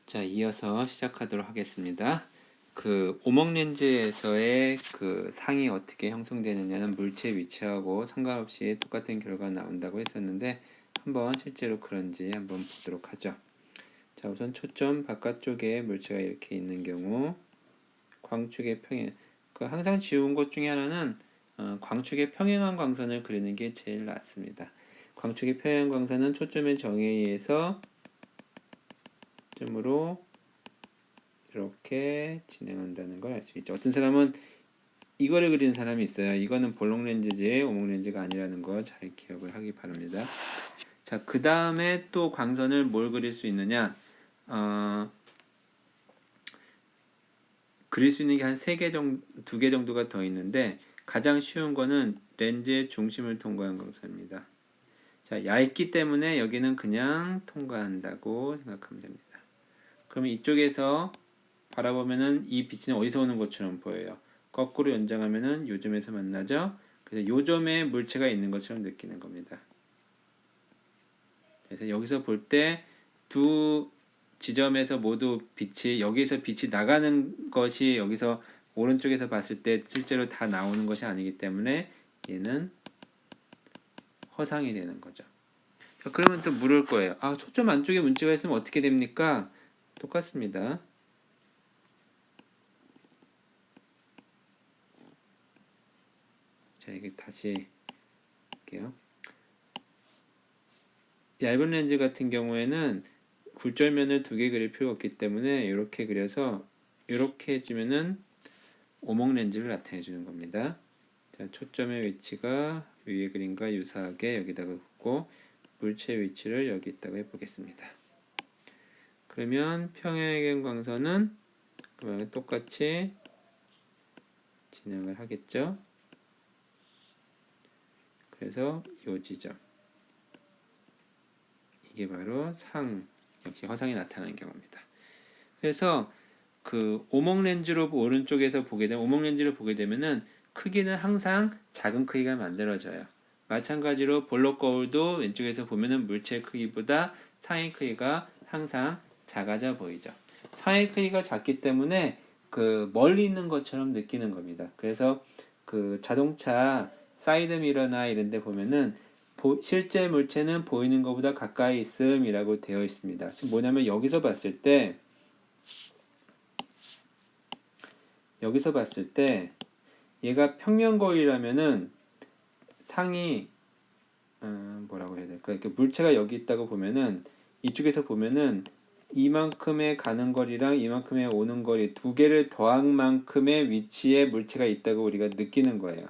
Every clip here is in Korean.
자, 이어서 시작하도록 하겠습니다. 그 오목 렌즈에서의 그 상이 어떻게 형성되느냐는 물체 위치하고 상관없이 똑같은 결과가 나온다고 했었는데 한번 실제로 그런지 한번 보도록 하죠. 자, 우선 초점 바깥쪽에 물체가 이렇게 있는 경우 광축의 평행, 항상 지운 것 중에 하나는 광축의 평행한 광선을 그리는 게 제일 낫습니다. 광축의 평행한 광선은 초점의 정에 의해서 점으로 이렇게 진행한다는 걸 알 수 있죠. 어떤 사람은 이거를 그리는 사람이 있어요. 이거는 볼록 렌즈지 오목 렌즈가 아니라는 거 잘 기억을 하기 바랍니다. 자, 그 다음에 또 광선을 뭘 그릴 수 있느냐? 그릴 수 있는 게 한 3개 정도, 2개 정도가 더 있는데 가장 쉬운 거는 렌즈의 중심을 통과한 광선입니다. 자, 얇기 때문에 여기는 그냥 통과한다고 생각하면 됩니다. 그러면 이쪽에서 바라보면은 이 빛은 어디서 오는 것처럼 보여요. 거꾸로 연장하면은 요점에서 만나죠. 그래서 요점에 물체가 있는 것처럼 느끼는 겁니다. 그래서 여기서 볼 때 두 지점에서 모두 빛이 여기서 빛이 나가는 것이 여기서 오른쪽에서 봤을 때 실제로 다 나오는 것이 아니기 때문에 얘는 허상이 되는 거죠. 자, 그러면 또 물을 거예요. 아, 초점 안쪽에 문제가 있으면 어떻게 됩니까? 똑같습니다. 자, 이게 다시 할게요. 얇은 렌즈 같은 경우에는 굴절면을 2개 그릴 필요가 없기 때문에 이렇게 그려서 이렇게 해주면은 오목 렌즈를 나타내 주는 겁니다. 자, 초점의 위치가 위에 그림과 유사하게 여기다가 긋고 물체 위치를 여기다가 해보겠습니다. 그러면 평행의 광선은 그러면 똑같이 진행을 하겠죠. 그래서 이 지점, 이게 바로 상, 역시 허상이 나타나는 경우입니다. 그래서 그 오목 렌즈로 오른쪽에서 보게 되면 오목 렌즈를 보게 되면은 크기는 항상 작은 크기가 만들어져요. 마찬가지로 볼록 거울도 왼쪽에서 보면은 물체 크기보다 상의 크기가 항상 작아져 보이죠. 상의 크기가 작기 때문에 그 멀리 있는 것처럼 느끼는 겁니다. 그래서 그 자동차 사이드 미러나 이런 데 보면은 실제 물체는 보이는 것보다 가까이 있음이라고 되어 있습니다. 지금 뭐냐면 여기서 봤을 때 얘가 평면 거울이라면은 상이 뭐라고 해야 될까? 이렇게 물체가 여기 있다고 보면은 이쪽에서 보면은 이만큼의 가는 거리랑 이만큼의 오는 거리 2개를 더한 만큼의 위치에 물체가 있다고 우리가 느끼는 거예요.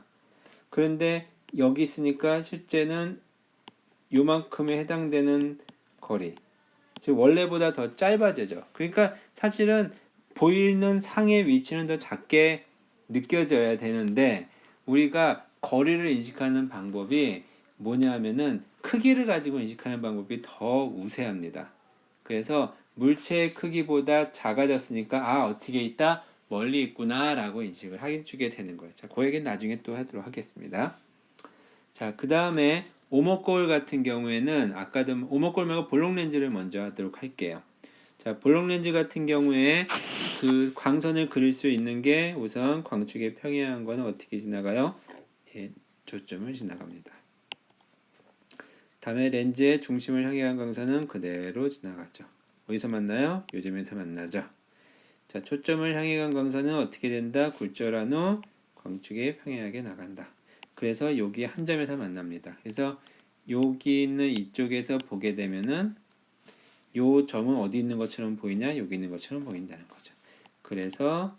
그런데 여기 있으니까 실제는 요만큼에 해당되는 거리, 즉 원래보다 더 짧아지죠. 그러니까 사실은 보이는 상의 위치는 더 작게 느껴져야 되는데 우리가 거리를 인식하는 방법이 뭐냐면은 크기를 가지고 인식하는 방법이 더 우세합니다. 그래서 물체의 크기보다 작아졌으니까 아, 어떻게 있다? 멀리 있구나 라고 인식을 해주게 되는 거예요. 자, 그 얘기는 나중에 또 하도록 하겠습니다. 자, 그 다음에 오목거울 같은 경우에는 아까도 오목거울 말고 볼록 렌즈를 먼저 하도록 할게요. 자, 볼록 렌즈 같은 경우에 그 광선을 그릴 수 있는 게 우선 광축의 평행한 거는 어떻게 지나가요? 예, 초점을 지나갑니다. 다음에 렌즈의 중심을 향해 간 광선은 그대로 지나가죠. 어디서 만나요? 요점에서 만나죠. 자, 초점을 향해 간 광선은 어떻게 된다? 굴절한 후 광축에 평행하게 나간다. 그래서 여기 한 점에서 만납니다. 그래서 여기 있는 이쪽에서 보게 되면은 요 점은 어디 있는 것처럼 보이냐? 여기 있는 것처럼 보인다는 거죠. 그래서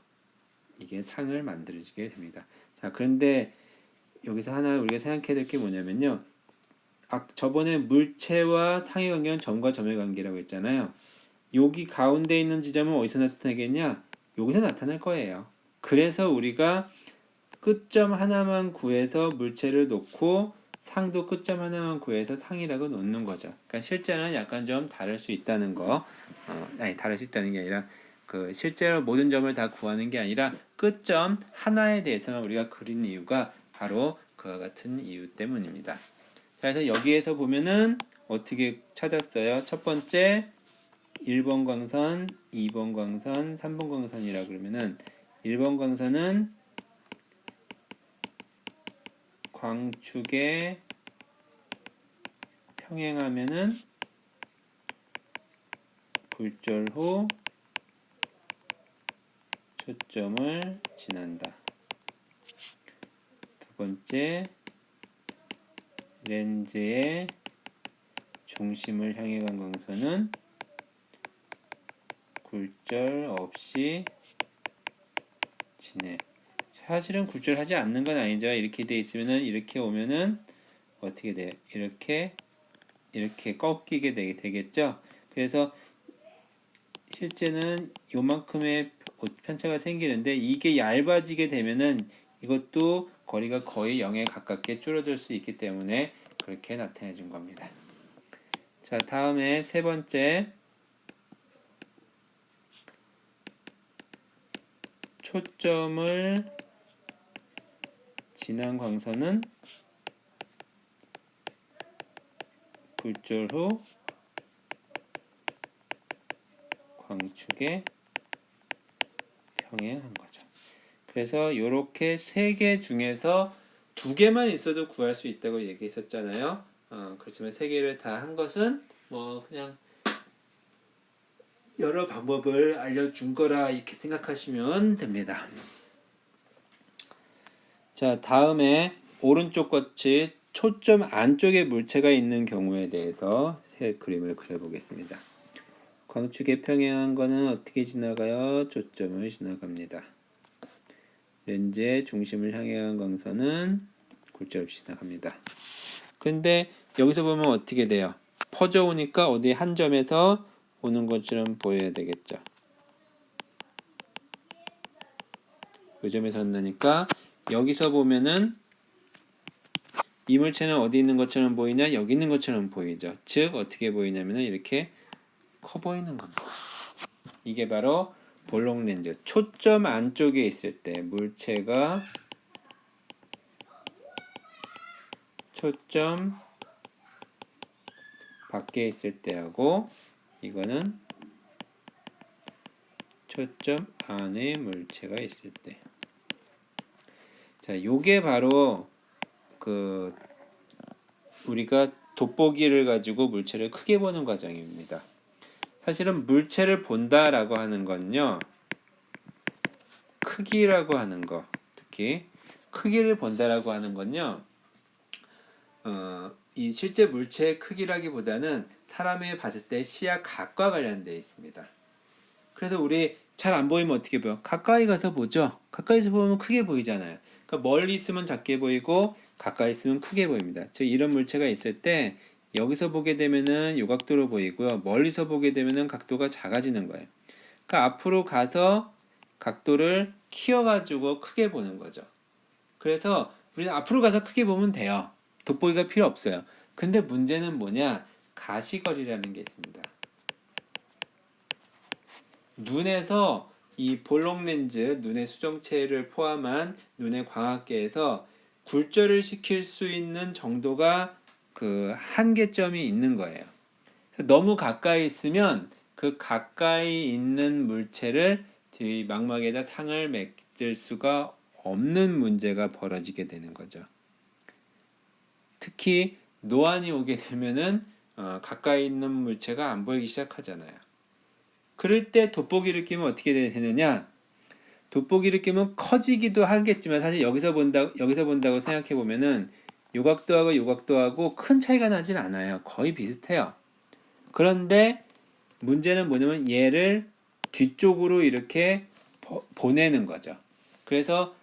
이게 상을 만들어지게 됩니다. 자, 그런데 여기서 하나 우리가 생각해야 될 게 뭐냐면요. 저번에 물체와 상의 관계는 점과 점의 관계라고 했잖아요. 여기 가운데 있는 지점은 어디서 나타나겠냐? 여기서 나타날 거예요. 그래서 우리가 끝점 하나만 구해서 물체를 놓고 상도 끝점 하나만 구해서 상이라고 놓는 거죠. 그러니까 실제는 약간 좀 다를 수 있다는 거. 다를 수 있다는 게 아니라 그 실제로 모든 점을 다 구하는 게 아니라 끝점 하나에 대해서만 우리가 그린 이유가 바로 그와 같은 이유 때문입니다. 자, 그래서 여기에서 보면은 어떻게 찾았어요? 첫 번째 1번 광선, 2번 광선, 3번 광선이라 그러면은 1번 광선은 광축에 평행하면은 굴절 후 초점을 지난다. 두 번째, 렌즈의 중심을 향해 간 광선은 굴절 없이 지내. 사실은 굴절하지 않는 건 아니죠. 이렇게 돼 있으면은 이렇게 오면은 어떻게 돼요? 이렇게 꺾이게 되겠죠. 그래서 실제는 요만큼의 편차가 생기는데 이게 얇아지게 되면은 이것도 거리가 거의 0에 가깝게 줄어들 수 있기 때문에 그렇게 나타내 준 겁니다. 자, 다음에 세 번째, 초점을 지난 광선은 굴절 후 광축에 평행한 거죠. 그래서 이렇게 세 개 중에서 두 개만 있어도 구할 수 있다고 얘기했었잖아요. 그렇지만 세 개를 다 한 것은 뭐 그냥 여러 방법을 알려준 거라 이렇게 생각하시면 됩니다. 자, 다음에 오른쪽 같이 초점 안쪽에 물체가 있는 경우에 대해서 그림을 그려보겠습니다. 광축에 평행한 거는 어떻게 지나가요? 초점을 지나갑니다. 렌즈의 중심을 향해 간 광선은 굴절 없이 지나갑니다. 근데 여기서 보면 어떻게 돼요? 퍼져 오니까 어디 한 점에서 오는 것처럼 보여야 되겠죠. 이 점에서 온다니까 여기서 보면은 이 물체는 어디 있는 것처럼 보이냐? 여기 있는 것처럼 보이죠. 즉 어떻게 보이냐면은 이렇게 커 보이는 겁니다. 이게 바로 볼록 렌즈. 초점 안쪽에 있을 때 물체가 초점 밖에 있을 때하고 이거는 초점 안에 물체가 있을 때. 자, 요게 바로 그 우리가 돋보기를 가지고 물체를 크게 보는 과정입니다. 사실은 물체를 본다라고 하는 건요, 크기라고 하는 거, 특히 크기를 본다라고 하는 건요, 이 실제 물체의 크기라기보다는 사람이 봤을 때 시야 각과 관련되어 있습니다. 그래서 우리 잘 안 보이면 어떻게 보여? 가까이 가서 보죠. 가까이서 보면 크게 보이잖아요. 그러니까 멀리 있으면 작게 보이고 가까이 있으면 크게 보입니다. 즉 이런 물체가 있을 때 여기서 보게 되면은 요각도로 보이고요. 멀리서 보게 되면은 각도가 작아지는 거예요. 그러니까 앞으로 가서 각도를 키워가지고 크게 보는 거죠. 그래서 우리는 앞으로 가서 크게 보면 돼요. 돋보기가 필요 없어요. 근데 문제는 뭐냐? 가시거리라는 게 있습니다. 눈에서 이 볼록 렌즈, 눈의 수정체를 포함한 눈의 광학계에서 굴절을 시킬 수 있는 정도가 그 한계점이 있는 거예요. 너무 가까이 있으면 그 가까이 있는 물체를 뒤 망막에다 상을 맺을 수가 없는 문제가 벌어지게 되는 거죠. 특히 노안이 오게 되면은 가까이 있는 물체가 안 보이기 시작하잖아요. 그럴 때 돋보기를 끼면 어떻게 되느냐? 돋보기를 끼면 커지기도 하겠지만 사실 여기서 본다고 생각해 보면은 요각도하고 요각도하고 큰 차이가 나질 않아요. 거의 비슷해요. 그런데 문제는 뭐냐면 얘를 뒤쪽으로 이렇게 보내는 거죠. 그래서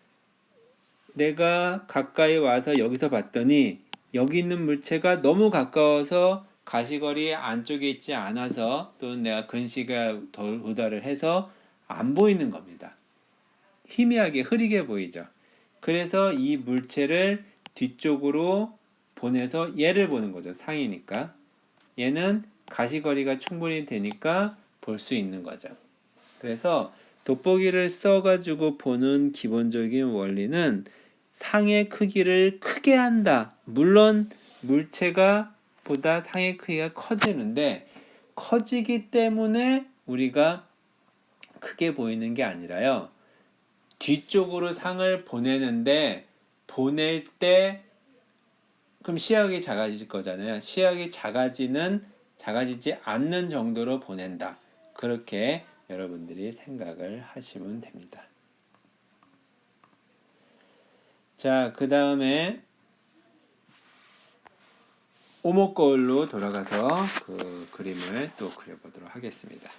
내가 가까이 와서 여기서 봤더니 여기 있는 물체가 너무 가까워서 가시거리 안쪽에 있지 않아서 또는 내가 근시가 도달을 해서 안 보이는 겁니다. 희미하게 흐리게 보이죠. 그래서 이 물체를 뒤쪽으로 보내서 얘를 보는 거죠. 상이니까. 얘는 가시거리가 충분히 되니까 볼 수 있는 거죠. 그래서 돋보기를 써가지고 보는 기본적인 원리는 상의 크기를 크게 한다. 물론 물체가 보다 상의 크기가 커지는데 커지기 때문에 우리가 크게 보이는 게 아니라요. 뒤쪽으로 상을 보내는데 보낼 때 그럼 시야각이 작아질 거잖아요. 시야각이 작아지지 않는 정도로 보낸다. 그렇게 여러분들이 생각을 하시면 됩니다. 자, 그 다음에 오목거울로 돌아가서 그 그림을 또 그려보도록 하겠습니다.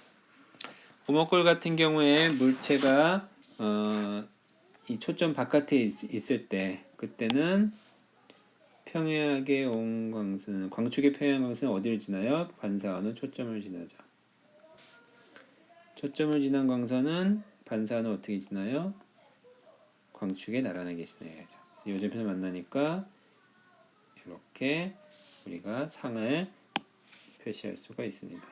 오목거울 같은 경우에 물체가 이 초점 바깥에 있을 때 그때는 평행하게 온 광선은 광축의 평행 광선은 어디를 지나요? 반사하는 초점을 지나죠. 초점을 지난 광선은 반사하는 어떻게 지나요? 광축에 나란하게 지나야죠. 요점편을 만나니까 이렇게 우리가 상을 표시할 수가 있습니다.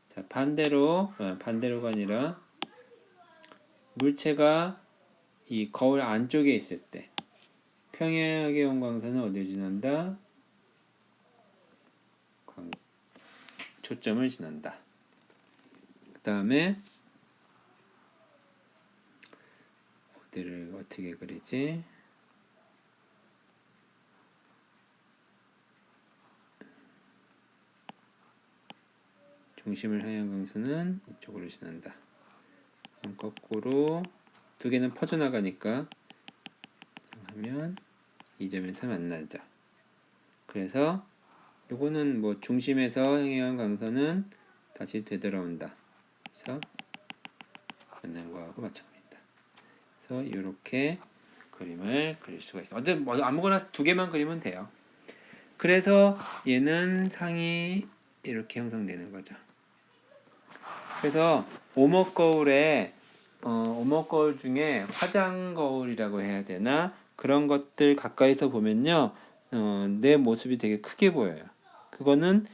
자, 반대로가 아니라 물체가 이 거울 안쪽에 있을 때 평행하게 온 광선은 어디를 지난다? 초점을 지난다. 그 다음에 어디를 어떻게 그리지? 중심을 향한 광선은 이쪽으로 지난다. 거꾸로 두 개는 퍼져나가니까 하면 이 점에서 만나죠. 그래서 요거는 뭐 중심에서 향한 광선은 다시 되돌아온다. 그래서 만난 거하고 마찬가지입니다. 그래서 이렇게 그림을 그릴 수가 있어요. 어쨌든 뭐 아무거나 두 개만 그리면 돼요. 그래서 얘는 상이 이렇게 형성되는 거죠. 그래서 오목거울 중에 화장거울이라고 해야 되나? 그런 것들 가까이서 보면요. 내 모습이 되게 크게 보여요. 그거는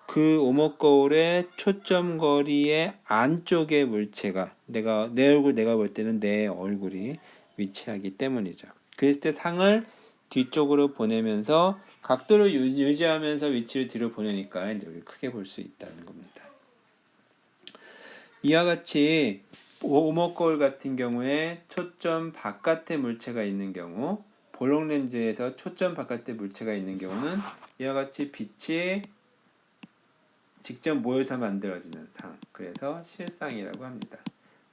그 오목거울의 초점거리의 안쪽에 물체가 내 얼굴 내가 볼 때는 내 얼굴이 위치하기 때문이죠. 그랬을 때 상을 뒤쪽으로 보내면서 각도를 유지하면서 위치를 뒤로 보내니까 이제 우리 크게 볼 수 있다는 겁니다. 이와 같이 오목거울 같은 경우에 초점 바깥에 물체가 있는 경우, 볼록 렌즈에서 초점 바깥에 물체가 있는 경우는 이와 같이 빛이 직접 모여서 만들어지는 상, 그래서 실상이라고 합니다.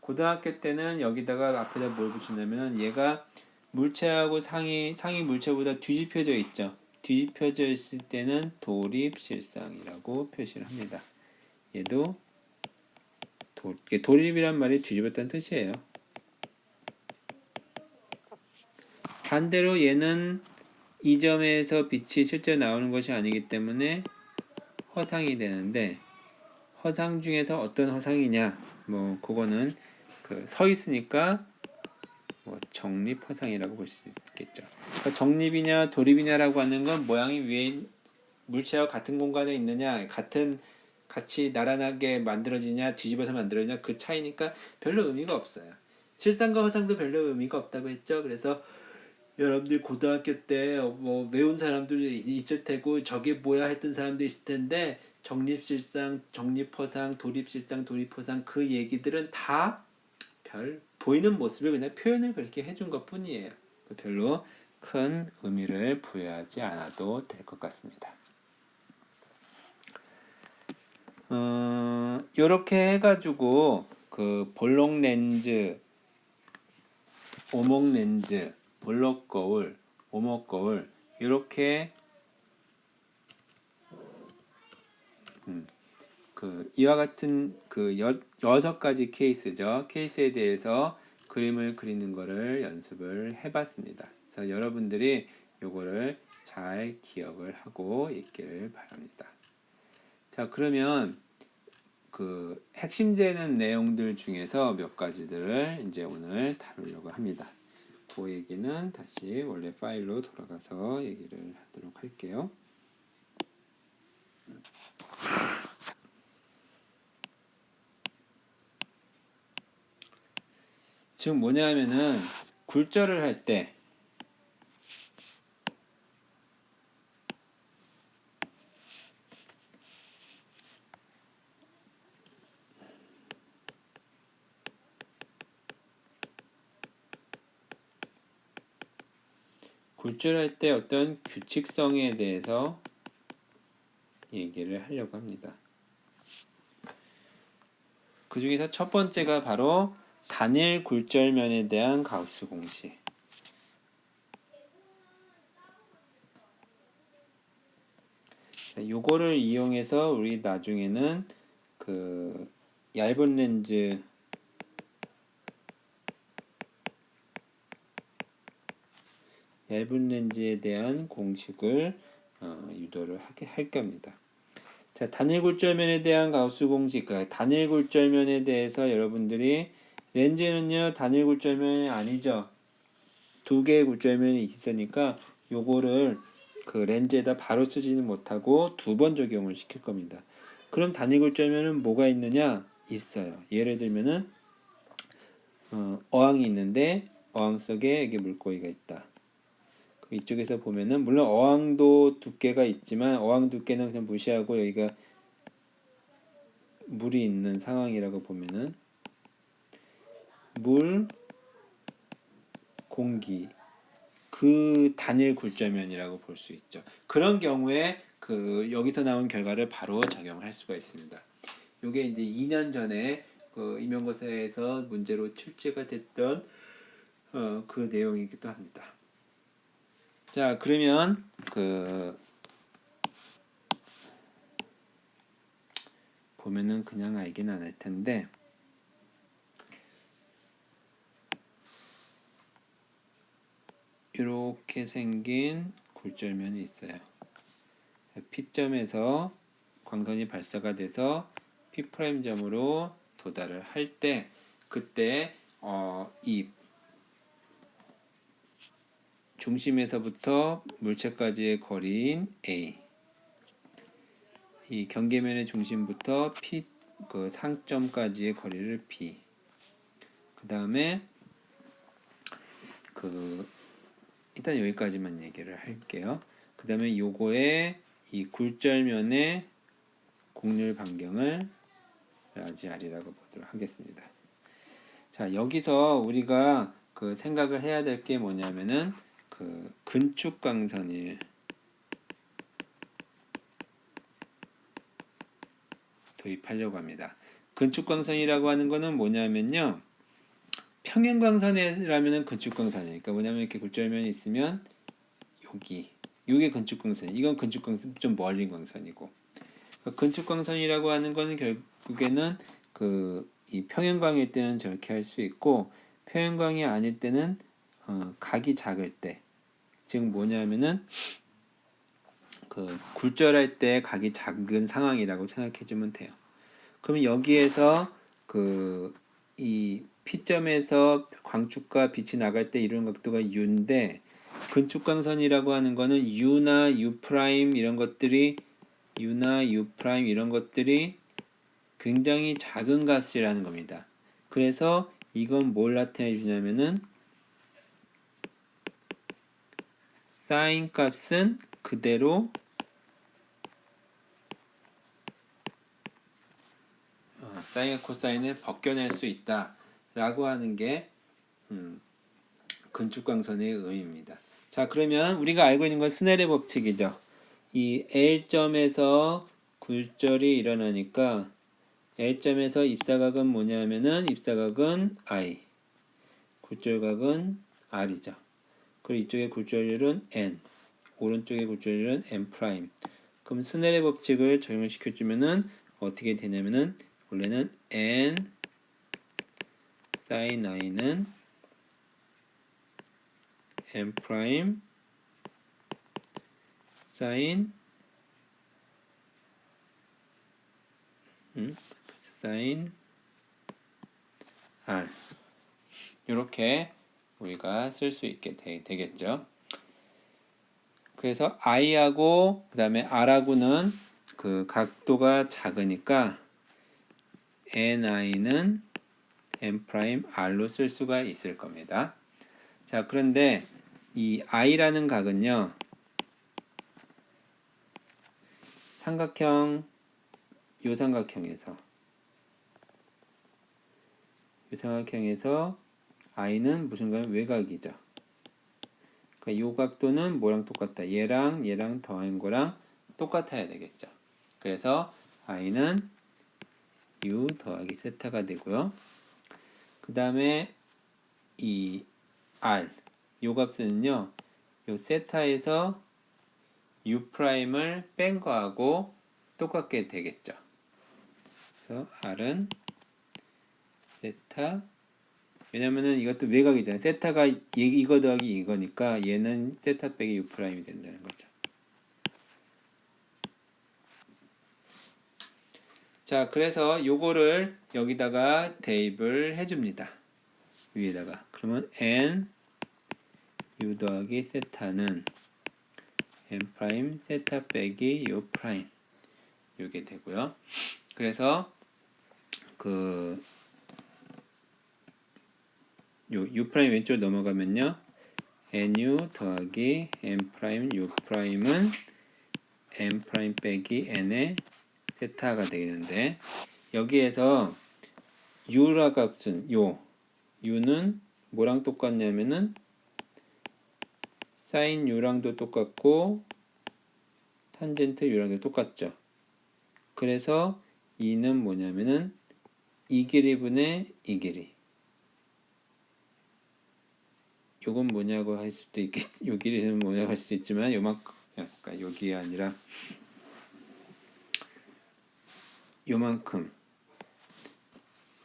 고등학교 때는 여기다가 앞에다 뭘 붙이냐면 얘가 물체하고 상이 물체보다 뒤집혀져 있죠. 뒤집혀져 있을 때는 도립실상이라고 표시를 합니다. 얘도 도립이란 말이 뒤집었다는 뜻이에요. 반대로 얘는 이 점에서 빛이 실제로 나오는 것이 아니기 때문에 허상이 되는데, 허상 중에서 어떤 허상이냐, 뭐 그거는 서 있으니까 뭐 정립 허상이라고 볼 수 있겠죠. 그러니까 정립이냐 도립이냐라고 하는 건 모양이 위에 물체와 같은 공간에 있느냐, 같이 나란하게 만들어지냐 뒤집어서 만들어지냐 그 차이니까 별로 의미가 없어요. 실상과 허상도 별로 의미가 없다고 했죠. 그래서 여러분들 고등학교 때 뭐 외운 사람들 있을 테고 저게 뭐야 했던 사람도 있을 텐데 정립실상, 정립허상, 도립실상, 도립허상 그 얘기들은 다 보이는 모습을 그냥 표현을 그렇게 해준 것 뿐이에요. 별로 큰 의미를 부여하지 않아도 될 것 같습니다. 요렇게 해가지고 그 볼록 렌즈, 오목 렌즈, 볼록 거울, 오목 거울 요렇게 이와 같은 여섯 가지 케이스죠. 케이스에 대해서 그림을 그리는 거를 연습을 해봤습니다. 그래서 여러분들이 요거를 잘 기억을 하고 있기를 바랍니다. 자, 그러면 그 핵심되는 내용들 중에서 몇 가지들을 이제 오늘 다루려고 합니다. 그 얘기는 다시 원래 파일로 돌아가서 얘기를 하도록 할게요. 지금 뭐냐면은 굴절을 할 때 굴절할 때 어떤 규칙성에 대해서 얘기를 하려고 합니다. 그 중에서 첫 번째가 바로 단일 굴절면에 대한 가우스 공식. 요거를 이용해서 우리 나중에는 그 얇은 렌즈에 대한 공식을 유도를 할 겁니다. 자, 단일 굴절면에 대한 가우스 공식. 단일 굴절면에 대해서 여러분들이 렌즈는요 단일 굴절면이 아니죠. 두 개의 굴절면이 있으니까 요거를 그 렌즈에다 바로 쓰지는 못하고 두 번 적용을 시킬 겁니다. 그럼 단일 굴절면은 뭐가 있느냐? 있어요. 예를 들면은 어항이 있는데 어항 속에 이게 물고기가 있다. 이쪽에서 보면은 물론 어항도 두께가 있지만 어항 두께는 그냥 무시하고 여기가 물이 있는 상황이라고 보면은 물, 공기 그 단일 굴절면이라고 볼 수 있죠. 그런 경우에 그 여기서 나온 결과를 바로 적용할 수가 있습니다. 이게 이제 2년 전에 그 임용고사에서 문제로 출제가 됐던 그 내용이기도 합니다. 자, 그러면 그 보면은 그냥 알긴 안 할 텐데 이렇게 생긴 굴절면이 있어요. P점에서 광선이 발사가 돼서 P'점으로 도달을 할 때 그때 이 중심에서부터 물체까지의 거리인 A, 이 경계면의 중심부터 P 그 상점까지의 거리를 B, 그 다음에 그 일단 여기까지만 얘기를 할게요. 그 다음에 요거의 이 굴절면의 곡률 반경을 라지 R이라고 보도록 하겠습니다. 자, 여기서 우리가 그 생각을 해야 될 게 뭐냐면은 그 근축광선을 도입하려고 합니다. 근축광선이라고 하는 거는 뭐냐면요. 평행광선이라면은 근축광선이니까 뭐냐면 이렇게 굴절면이 있으면 요게 근축광선. 이건 근축광선 좀 멀린 광선이고. 근축광선이라고 하는 거는 결국에는 이 평행광일 때는 저렇게 할 수 있고 평행광이 아닐 때는 각이 작을 때, 즉 뭐냐면은 그 굴절할 때 각이 작은 상황이라고 생각해 주면 돼요. 그러면 여기에서 이 P점에서 광축과 빛이 나갈 때 이루는 각도가 U인데 근축광선이라고 하는 거는 U나 U' 이런 것들이 U나 U' 이런 것들이 굉장히 작은 값이라는 겁니다. 그래서 이건 뭘 나타내 주냐면은 사인 값은 그대로 사인과 코사인을 벗겨낼 수 있다 라고 하는 게 근축광선의 의미입니다. 자, 그러면 우리가 알고 있는 건 스넬의 법칙이죠. 이 L점에서 굴절이 일어나니까 L점에서 입사각은 뭐냐면은 입사각은 I, 굴절각은 R이죠. 그리고 이쪽의 굴절률은 N, 오른쪽의 굴절률은 N'. 그럼 스넬의 법칙을 적용을 시켜주면은 어떻게 되냐면은 원래는 N sin I는 N' sin sin R 이렇게 우리가 쓸 수 있게 되겠죠. 그래서 I하고 그 다음에 R하고는 그 각도가 작으니까 NI는 N'R로 쓸 수가 있을 겁니다. 자, 그런데 이 I라는 각은요, 삼각형, 요 삼각형에서 I는 무슨 각? 외곽이죠. 그러니까 요 각도는 뭐랑 똑같다. 얘랑 더한 거랑 똑같아야 되겠죠. 그래서 i는 u 더하기 세타가 되고요. 그 다음에 이 r 요 값은요. 요 세타에서 u'을 뺀 거하고 똑같게 되겠죠. 그래서 r은 세타, 왜냐면은 이것도 외곽이잖아요. 세타가 이거 더하기 이거니까 얘는 세타 빼기 u'이 된다는 거죠. 자, 그래서 요거를 여기다가 대입을 해줍니다. 위에다가. 그러면 n u 더하기 세타는 n 프라임 세타 빼기 u 프라임 요게 되고요. 그래서 그 요 u 프라임 왼쪽으로 넘어가면요. nu 더하기 n 프라임 u 프라임은 n 프라임 빼기 n의 세타가 되는데 여기에서 u라 값은 u는 뭐랑 똑같냐면은 사인 u랑도 똑같고 탄젠트 u랑도 똑같죠. 그래서 이는 뭐냐면은 이 길이분의 이 길이. 요건 뭐냐고 할 수도 있겠. 요 길이는 뭐냐고 할 수도 있지만 요만큼 약간 여기가 아니라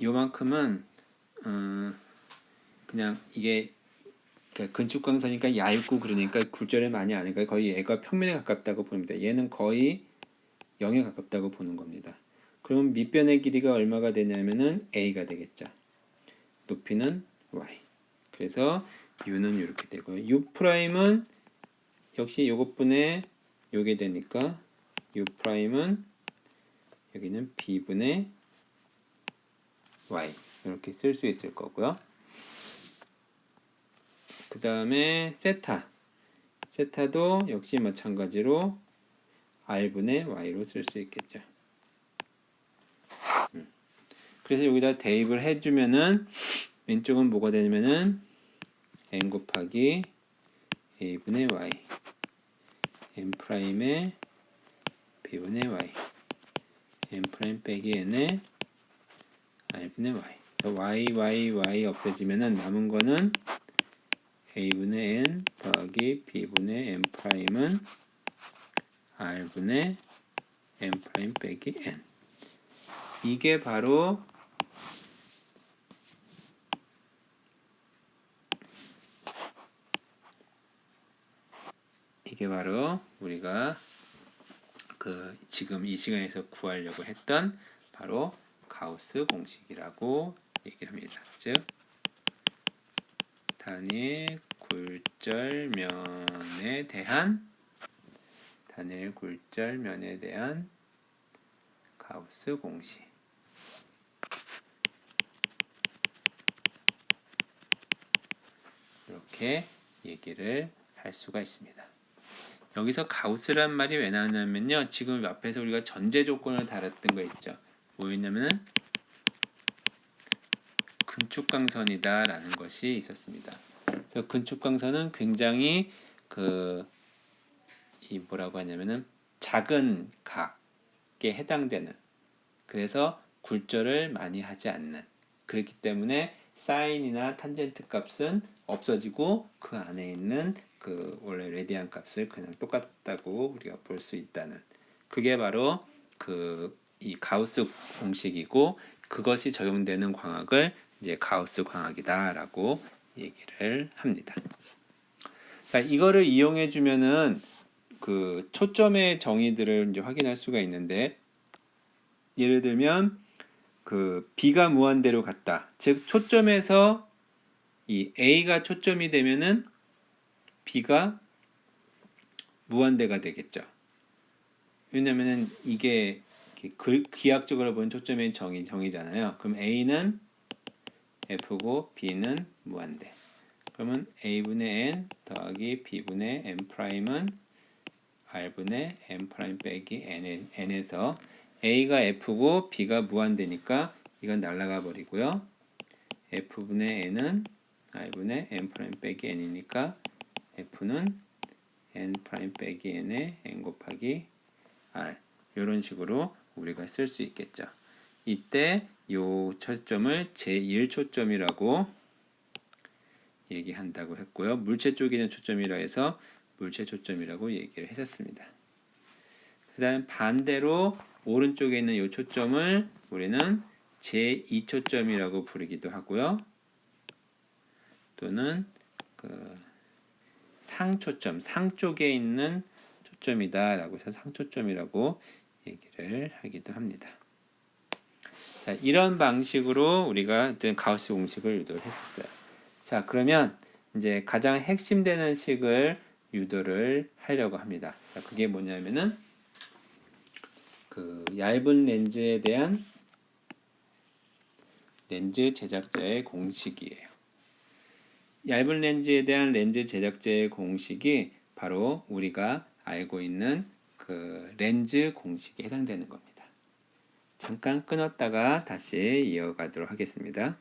요만큼은 그냥 이게 근축광선이니까 얇고 그러니까 굴절을 많이 안 하니까 거의 얘가 평면에 가깝다고 봅니다. 얘는 거의 0에 가깝다고 보는 겁니다. 그럼 밑변의 길이가 얼마가 되냐면은 a가 되겠죠. 높이는 y. 그래서 u는 이렇게 되고요. u 프라임은 역시 요것분의 요게 되니까 u 프라임은 여기는 b분의 y 이렇게 쓸 수 있을 거고요. 그 다음에 세타도 역시 마찬가지로 r분의 y로 쓸 수 있겠죠. 그래서 여기다 대입을 해주면은 왼쪽은 뭐가 되냐면은 n 곱하기 a분의 y n 프라임의 b분의 y n 프라임 빼기 n의 r분의 y y 없어지면은 남은 거는 a분의 n 더하기 b분의 n 프라임은 r분의 n 프라임 빼기 n. 이게 바로 우리가 지금 이 시간에서 구하려고 했던 바로 가우스 공식이라고 얘기를 합니다. 즉 단일 굴절면에 대한 가우스 공식. 이렇게 얘기를 할 수가 있습니다. 여기서 가우스란 말이 왜 나왔냐면요. 지금 앞에서 우리가 전제 조건을 달았던 거 있죠. 뭐였냐면은 근축광선이다 라는 것이 있었습니다. 그래서 근축광선은 굉장히 뭐라고 하냐면은 작은 각에 해당되는, 그래서 굴절을 많이 하지 않는, 그렇기 때문에 사인이나 탄젠트 값은 없어지고 그 안에 있는 원래 레디안 값을 그냥 똑같다고 우리가 볼 수 있다는, 그게 바로 이 가우스 공식이고, 그것이 적용되는 광학을 이제 가우스 광학이다라고 얘기를 합니다. 자, 이거를 이용해 주면은 초점의 정의들을 이제 확인할 수가 있는데, 예를 들면 b가 무한대로 갔다. 즉 초점에서 이 a가 초점이 되면은 b가 무한대가 되겠죠. 왜냐면은 이게 기하학적으로 보면 초점의 정의잖아요. 그럼 a는 f고 b는 무한대. 그러면 a분의 n 더하기 b분의 n 프라임은 r분의 n 프라임 빼기 n에서 a가 f고 b가 무한대니까 이건 날아가 버리고요. f분의 n은 r분의 n 프라임 빼기 n이니까 F는 n 프라임 빼기 n의 n 곱하기 r 이런 식으로 우리가 쓸 수 있겠죠. 이때 요 초점을 제1초점이라고 얘기한다고 했고요. 물체 쪽에 있는 초점이라 해서 물체 초점이라고 얘기를 했었습니다. 그 다음 반대로 오른쪽에 있는 이 초점을 우리는 제2초점이라고 부르기도 하고요. 또는 그 상초점, 상쪽에 있는 초점이다 라고 해서 상초점이라고 얘기를 하기도 합니다. 자, 이런 방식으로 우리가 가우스 공식을 유도를 했었어요. 자, 그러면 이제 가장 핵심되는 식을 유도를 하려고 합니다. 자, 그게 뭐냐면은 그 얇은 렌즈에 대한 렌즈 제작자의 공식이에요. 얇은 렌즈에 대한 렌즈 제작자의 공식이 바로 우리가 알고 있는 그 렌즈 공식에 해당되는 겁니다. 잠깐 끊었다가 다시 이어가도록 하겠습니다.